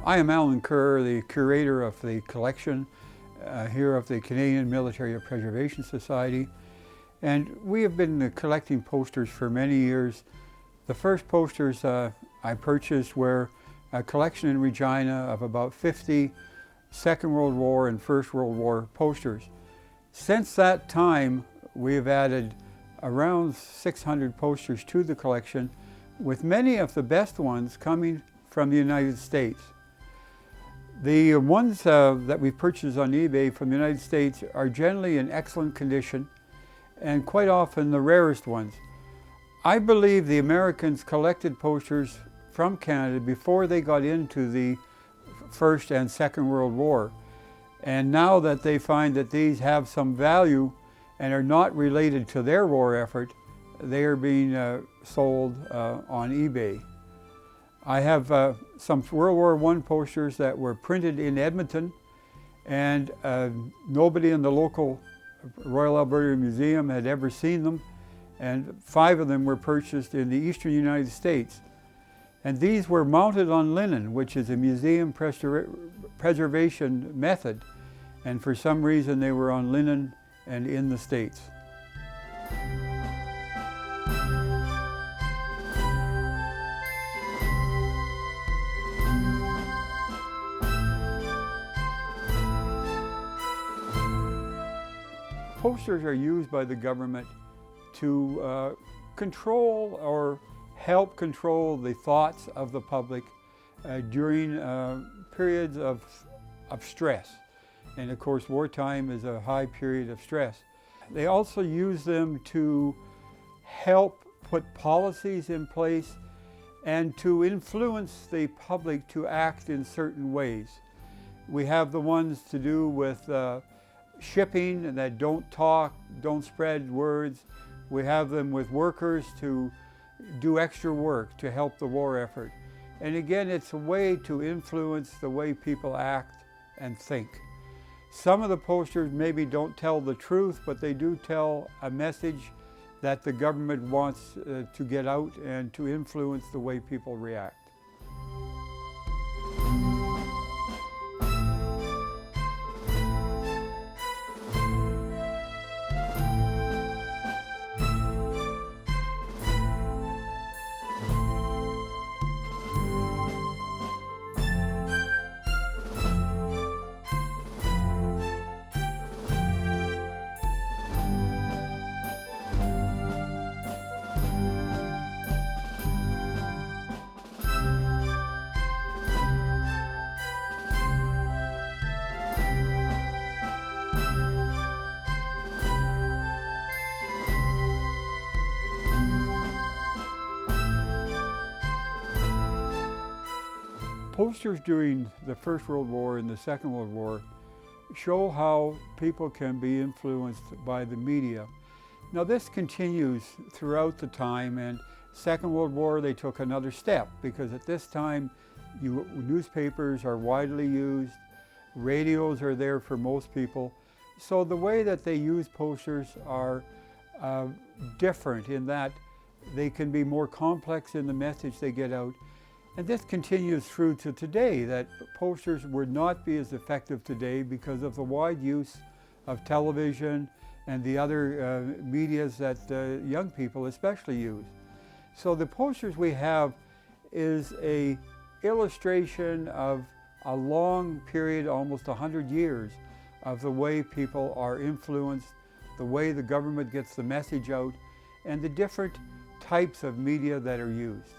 I am Allan Kerr, the curator of the collection here of the Canadian Military Preservation Society. And we have been collecting posters for many years. The first posters I purchased were a collection in Regina of about 50 Second World War and First World War posters. Since that time, we have added around 600 posters to the collection, with many of the best ones coming from the United States. The ones that we purchase on eBay from the United States are generally in excellent condition and quite often the rarest ones. I believe the Americans collected posters from Canada before they got into the First and Second World War. And now that they find that these have some value and are not related to their war effort, they are being sold on eBay. I have some World War I posters that were printed in Edmonton, and nobody in the local Royal Alberta Museum had ever seen them, and 5 of them were purchased in the eastern United States. And these were mounted on linen, which is a museum preservation method, and for some reason they were on linen and in the States. Posters are used by the government to control or help control the thoughts of the public during periods of stress. And of course, wartime is a high period of stress. They also use them to help put policies in place and to influence the public to act in certain ways. We have the ones to do with shipping and that don't talk, don't spread words. We have them with workers to do extra work to help the war effort. And again, it's a way to influence the way people act and think. Some of the posters maybe don't tell the truth, but they do tell a message that the government wants to get out and to influence the way people react. Posters during the First World War and the Second World War show how people can be influenced by the media. Now this continues throughout the time, and Second World War they took another step, because at this time newspapers are widely used, radios are there for most people. So the way that they use posters are different in that they can be more complex in the message they get out. And this continues through to today, that posters would not be as effective today because of the wide use of television and the other medias that young people especially use. So the posters we have is an illustration of a long period, almost 100 years, of the way people are influenced, the way the government gets the message out, and the different types of media that are used.